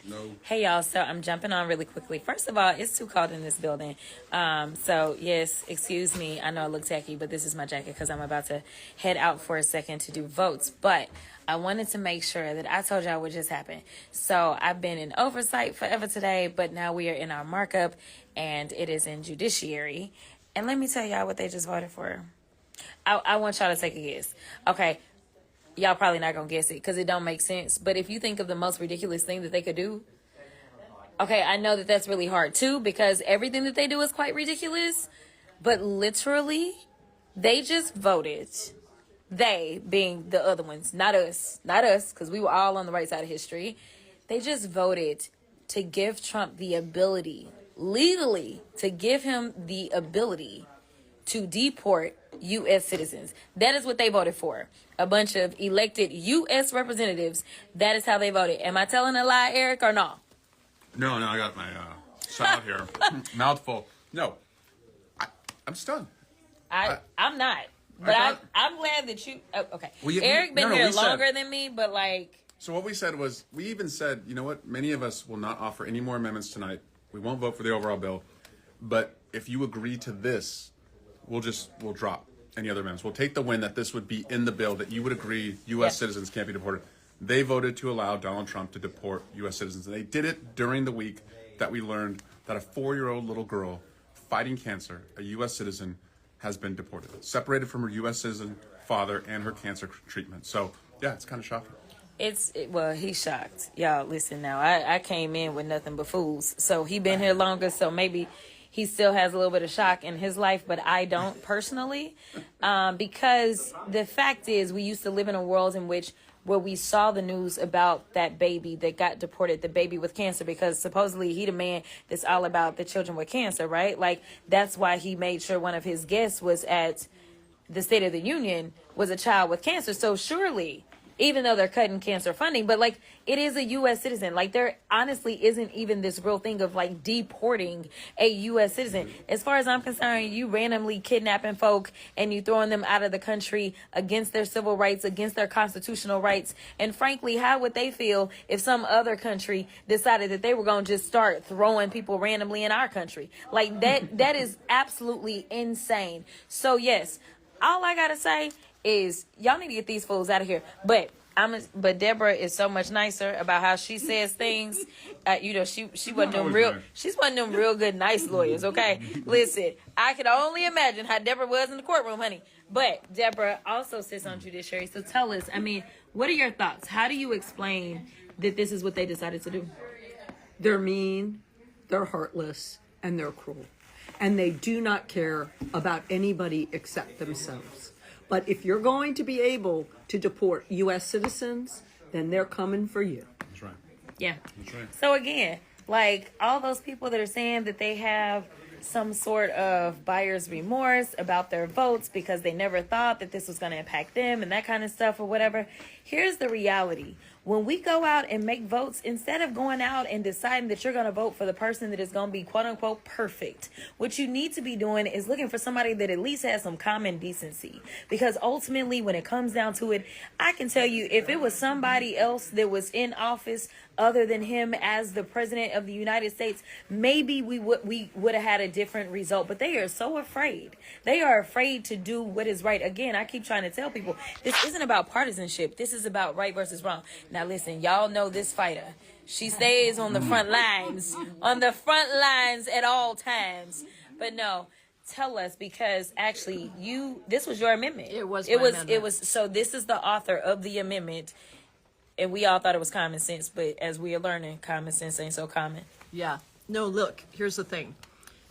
No. Hey y'all, so I'm jumping on really quickly. First of all, it's too cold in this building. So yes, excuse me. I know I look tacky, but this is my jacket because I'm about to head out for a second to do votes. But I wanted to make sure that I told y'all what just happened. So I've been in oversight forever today, but now we are in our markup and it is in judiciary. And let me tell y'all what they just voted for. I want y'all to take a guess. Okay. Y'all probably not gonna guess it because it don't make sense. But if you think of the most ridiculous thing that they could do, okay, I know that that's really hard too because everything that they do is quite ridiculous. But literally, they just voted. They being the other ones, not us, because we were all on the right side of history. They just voted to give Trump the ability, legally, to give him the ability to deport U.S. citizens. That is what they voted for. A bunch of elected U.S. representatives. That is how they voted. Am I telling a lie, Eric, or no? No, I got my salad here. Mouthful. No. I'm stunned. I'm not. But I'm glad that you... Oh, okay. Eric been here longer than me, but like... So what we said was, we even said, you know what? Many of us will not offer any more amendments tonight. We won't vote for the overall bill. But if you agree to this, we'll drop any other amendments. We'll take the win that this would be in the bill, that you would agree U.S. citizens can't be deported. They voted to allow Donald Trump to deport U.S. citizens. And they did it during the week that we learned that a 4-year-old little girl fighting cancer, a U.S. citizen, has been deported, separated from her U.S. citizen father and her cancer treatment. So, yeah, it's kind of shocking. Well, he's shocked. Y'all, listen now. I came in with nothing but fools. So he been here longer, so maybe he still has a little bit of shock in his life, but I don't personally. Because the fact is, we used to live in a world in which where we saw the news about that baby that got deported, the baby with cancer, because supposedly he the man that's all about the children with cancer, right? Like, that's why he made sure one of his guests was at the State of the Union was a child with cancer. So surely, even though they're cutting cancer funding, but like, it is a U.S. citizen. Like, there honestly isn't even this real thing of like deporting a U.S. citizen. As far as I'm concerned, you randomly kidnapping folk and you throwing them out of the country against their civil rights, against their constitutional rights. And frankly, how would they feel if some other country decided that they were going to just start throwing people randomly in our country? Like, that is absolutely insane. So yes, all I gotta say is y'all need to get these fools out of here. But Deborah is so much nicer about how she says things. She wasn't them real. She's one of them real good, nice lawyers. Okay, listen, I can only imagine how Deborah was in the courtroom, honey. But Deborah also sits on judiciary. So tell us, I mean, what are your thoughts? How do you explain that this is what they decided to do? They're mean, they're heartless, and they're cruel. And they do not care about anybody except themselves. But if you're going to be able to deport U.S. citizens, then they're coming for you. That's right. Yeah. That's right. So again, like all those people that are saying that they have some sort of buyer's remorse about their votes because they never thought that this was going to impact them and that kind of stuff or whatever. Here's the reality. When we go out and make votes, instead of going out and deciding that you're going to vote for the person that is going to be quote unquote perfect, what you need to be doing is looking for somebody that at least has some common decency. Because ultimately, when it comes down to it, I can tell you, if it was somebody else that was in office other than him as the president of the United States, maybe we would have had a different result. But they are so afraid. They are afraid to do what is right. Again, I keep trying to tell people, this isn't about partisanship. This is about right versus wrong. Now, listen, y'all know this fighter. She stays on the front lines, at all times. But no, tell us, because actually this was your amendment. It was. So this is the author of the amendment. And we all thought it was common sense, but as we are learning, common sense ain't so common. Yeah. No, look, here's the thing.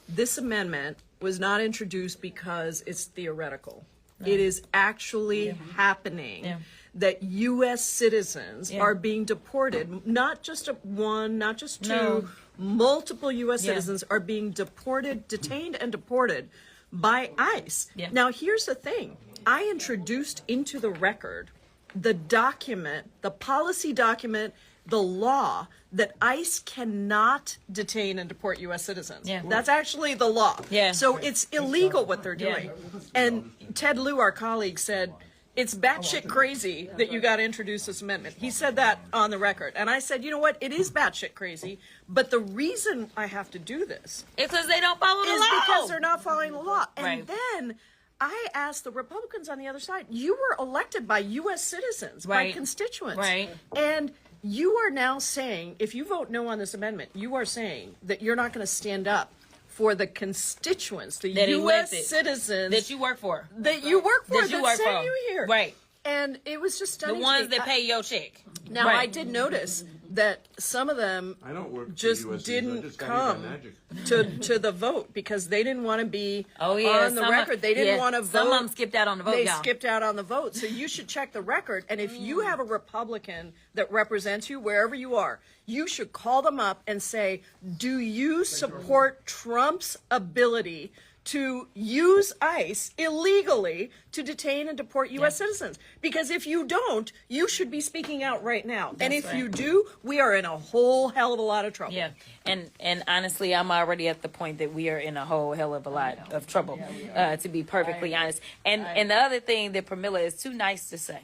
This amendment was not introduced because it's theoretical. No. It is actually happening. Yeah. That U.S. citizens are being deported, not just one, not just two, multiple U.S. citizens are being detained and deported by ICE. Yeah. Now, here's the thing. I introduced into the record the document, the policy document, the law that ICE cannot detain and deport U.S. citizens. Yeah. That's actually the law. Yeah. So it's illegal what they're doing. Yeah. And Ted Lieu, our colleague, said, it's batshit crazy that you got to introduce this amendment. He said that on the record. And I said, you know what? It is batshit crazy. But the reason I have to do this It's because they don't follow the is law. because they're not following the law. And Right. then I asked the Republicans on the other side, you were elected by U.S. citizens, by Right. constituents. Right. And you are now saying, if you vote no on this amendment, you are saying that you're not going to stand up for the constituents, the That U.S. elected, citizens that you work for. that you work for, That you that work sent for. you here. Right. And it was just The stunning. to ones me. that pay your check. Now, Right. I did notice that some of them I don't work for just USCs. I didn't just got here by come magic. to the vote because they didn't want to be Oh, yeah. on the record. They didn't want to vote. Some of them skipped out on the vote, They y'all. skipped out on the vote. So you should check the record. And if you have a Republican that represents you wherever you are, you should call them up and say, do you support Trump's ability to use ICE illegally to detain and deport U.S. citizens? Because if you don't, you should be speaking out right now. And if you do, we are in a whole hell of a lot of trouble. Yeah, and honestly, I'm already at the point that we are in a whole hell of a lot of trouble, to be perfectly honest. And the other thing that Pramila is too nice to say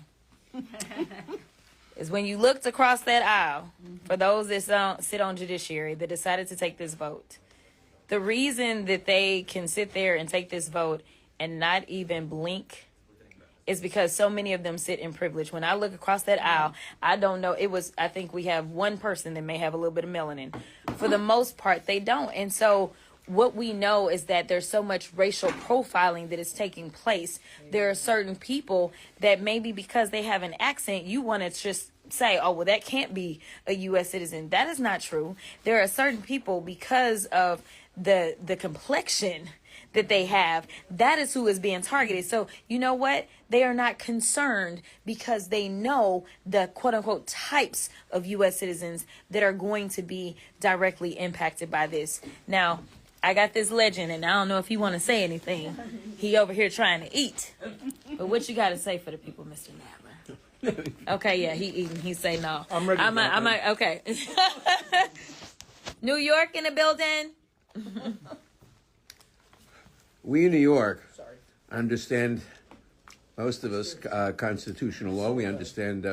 is when you looked across that aisle, for those that sit on judiciary that decided to take this vote, the reason that they can sit there and take this vote and not even blink is because so many of them sit in privilege. When I look across that aisle, I don't know. I think we have one person that may have a little bit of melanin. For the most part, they don't. And so what we know is that there's so much racial profiling that is taking place. There are certain people that maybe because they have an accent, you want to just say, oh, well, that can't be a U.S. citizen. That is not true. There are certain people, because of the complexion that they have, that is who is being targeted. So you know what? They are not concerned because they know the quote unquote types of U.S. citizens that are going to be directly impacted by this. Now, I got this legend, and I don't know if you want to say anything. He over here trying to eat. But what you got to say for the people, Mr. Nadler? Okay, yeah, he eating. He say no. I'm ready. Okay. New York in the building. We in New York understand, most of us, constitutional law. We understand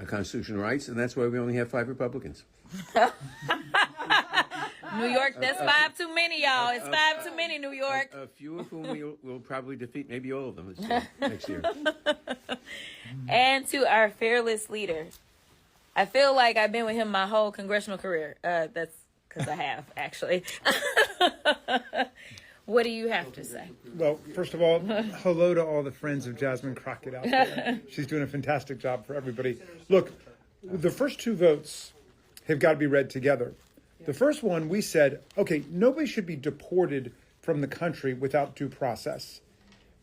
constitutional rights, and that's why we only have 5 Republicans. New York, that's 5 too many, y'all. It's 5 too many, New York. A few of whom we'll probably defeat, maybe all of them next year. And to our fearless leader. I feel like I've been with him my whole congressional career. That's because I have, actually. What do you have to say? Well, first of all, hello to all the friends of Jasmine Crockett out there. She's doing a fantastic job for everybody. Look, the first 2 votes have got to be read together. The first one, we said, okay, nobody should be deported from the country without due process.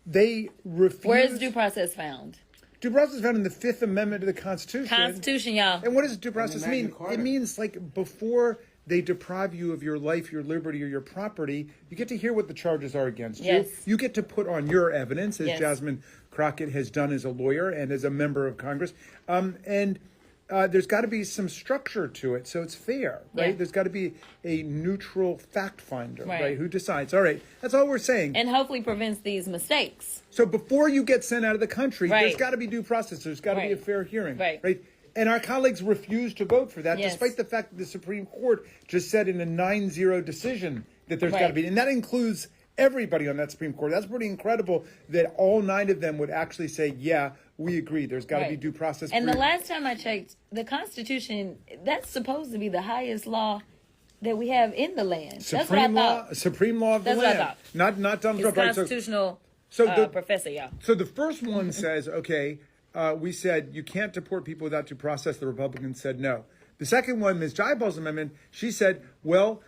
They refused. Where is due process found? Due process is found in the 5th Amendment to the Constitution. Constitution, y'all. And what does due process Magna mean? Carta. It means like before they deprive you of your life, your liberty, or your property, you get to hear what the charges are against Yes. you. You get to put on your evidence, as Yes. Jasmine Crockett has done as a lawyer and as a member of Congress. And there's got to be some structure to it, so it's fair, right? Yeah. There's got to be a neutral fact finder, Right. right? Who decides? All right, that's all we're saying. And hopefully prevents these mistakes. So before you get sent out of the country, Right. there's got to be due process. There's got to be Right. a fair hearing, Right. And our colleagues refused to vote for that, Yes. despite the fact that the Supreme Court just said in a 9-0 decision that there's got to Right. be, and that includes everybody on that Supreme Court. That's pretty incredible that all 9 of them would actually say, yeah, we agree. There's got to be Right. due process. And for the last time I checked, the Constitution, that's supposed to be the highest law that we have in the land. That's what I thought. Supreme law of the That's what I land. thought. Not Donald It's Trump. Right? constitutional So the- professor, y'all. So the first one says, okay, we said you can't deport people without due process. The Republicans said no. The second one, Ms. Jaibal's amendment, she said, well,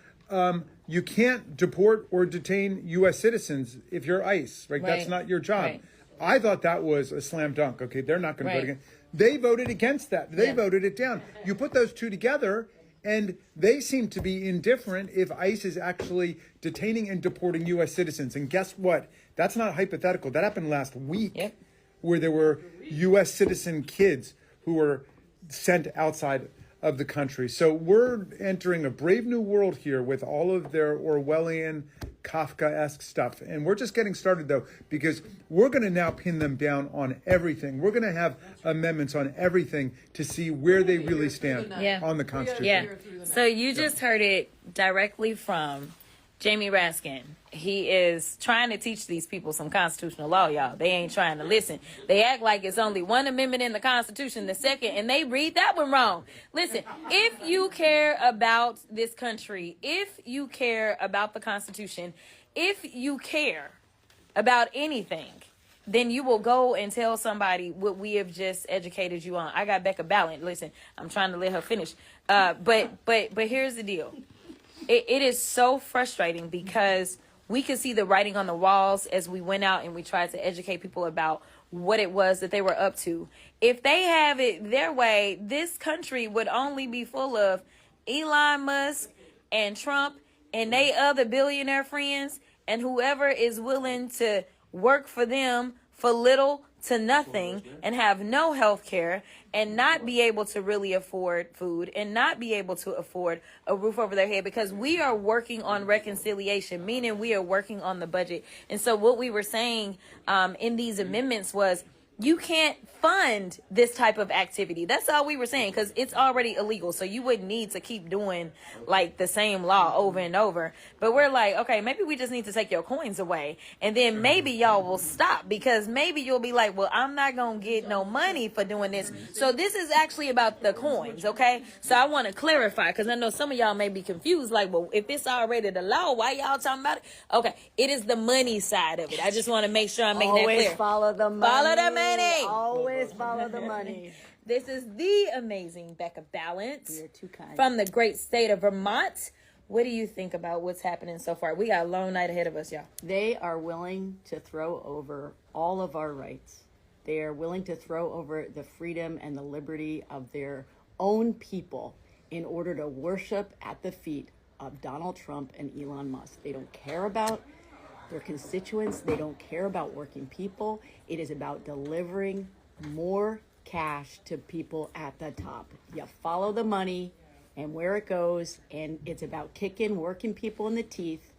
you can't deport or detain U.S. citizens if you're ICE, right? That's Right. not your job. Right. I thought that was a slam dunk. Okay, they're not going to Right. vote against. They voted against that. They Yeah. voted it down. You put those 2 together, and they seem to be indifferent if ICE is actually detaining and deporting U.S. citizens. And guess what? That's not hypothetical. That happened last week, Yep. where there were U.S. citizen kids who were sent outside of the country. So we're entering a brave new world here with all of their Orwellian Kafka-esque stuff. And we're just getting started, though, because we're going to now pin them down on everything. We're going to have amendments on everything to see where they really stand on the Constitution. Yeah. So you just heard it directly from Jamie Raskin. He is trying to teach these people some constitutional law, y'all. They ain't trying to listen. They act like it's only one amendment in the Constitution, the second, and they read that one wrong. Listen, if you care about this country, if you care about the Constitution, if you care about anything, then you will go and tell somebody what we have just educated you on. I got Becca Ballant. Listen, I'm trying to let her finish. But here's the deal. It is so frustrating because we could see the writing on the walls as we went out and we tried to educate people about what it was that they were up to. If they have it their way, this country would only be full of Elon Musk and Trump and they other billionaire friends and whoever is willing to work for them for little to nothing and have no health care and not be able to really afford food and not be able to afford a roof over their head, because we are working on reconciliation, meaning we are working on the budget. And so what we were saying in these amendments was you can't fund this type of activity. That's all we were saying, because it's already illegal. So you wouldn't need to keep doing like the same law over and over. But we're like, okay, maybe we just need to take your coins away. And then maybe y'all will stop, because maybe you'll be like, well, I'm not going to get no money for doing this. So this is actually about the coins, okay? So I want to clarify, because I know some of y'all may be confused. Like, well, if it's already the law, why y'all talking about it? Okay, it is the money side of it. I just want to make sure I make that clear. Always follow the money. Follow the money. Always follow the money. This is the amazing Becca Ballant. You're too kind. From the great state of Vermont. What do you think about what's happening so far? We got a long night ahead of us, y'all. They are willing to throw over all of our rights. They are willing to throw over the freedom and the liberty of their own people in order to worship at the feet of Donald Trump and Elon Musk. They don't care about their constituents. They don't care about working people. It is about delivering more cash to people at the top. You follow the money and where it goes, and it's about kicking working people in the teeth,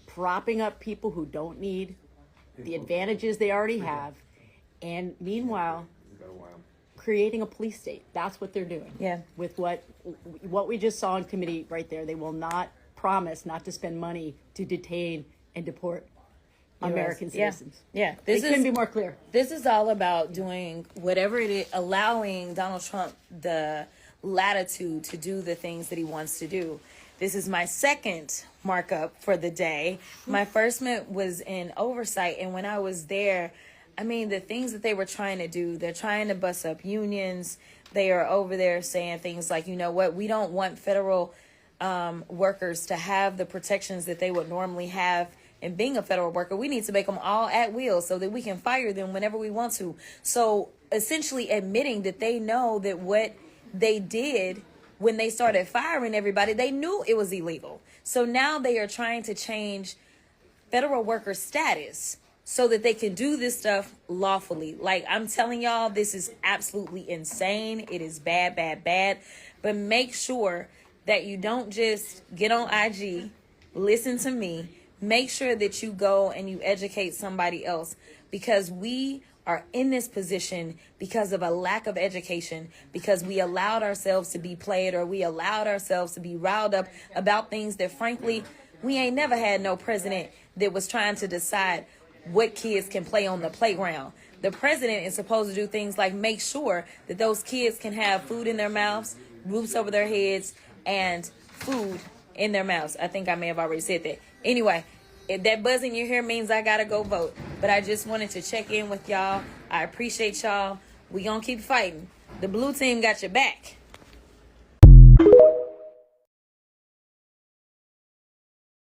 propping up people who don't need the advantages they already have, and meanwhile, creating a police state. That's what they're doing. Yeah. With what we just saw in committee right there. They will not promise not to spend money to detain and deport American citizens. Yeah. This couldn't be more clear. This is all about doing whatever it is, allowing Donald Trump the latitude to do the things that he wants to do. This is my second markup for the day. My first was in oversight, and when I was there, I mean, the things that they were trying to do, they're trying to bust up unions. They are over there saying things like, you know what, we don't want federal workers to have the protections that they would normally have in being a federal worker. We need to make them all at will so that we can fire them whenever we want to. So essentially admitting that they know that what they did when they started firing everybody, they knew it was illegal. So now they are trying to change federal worker status so that they can do this stuff lawfully. Like, I'm telling y'all, this is absolutely insane. It is bad, bad, bad. But make sure that you don't just get on IG, listen to me. Make sure that you go and you educate somebody else, because we are in this position because of a lack of education, because we allowed ourselves to be played, or we allowed ourselves to be riled up about things that, frankly, we ain't never had no president that was trying to decide what kids can play on the playground. The president is supposed to do things like make sure that those kids can have food in their mouths, roofs over their heads, and food in their mouths. I think I may have already said that. Anyway, if that buzz in your hair means I gotta go vote. But I just wanted to check in with y'all. I appreciate y'all. We gonna keep fighting. The blue team got your back.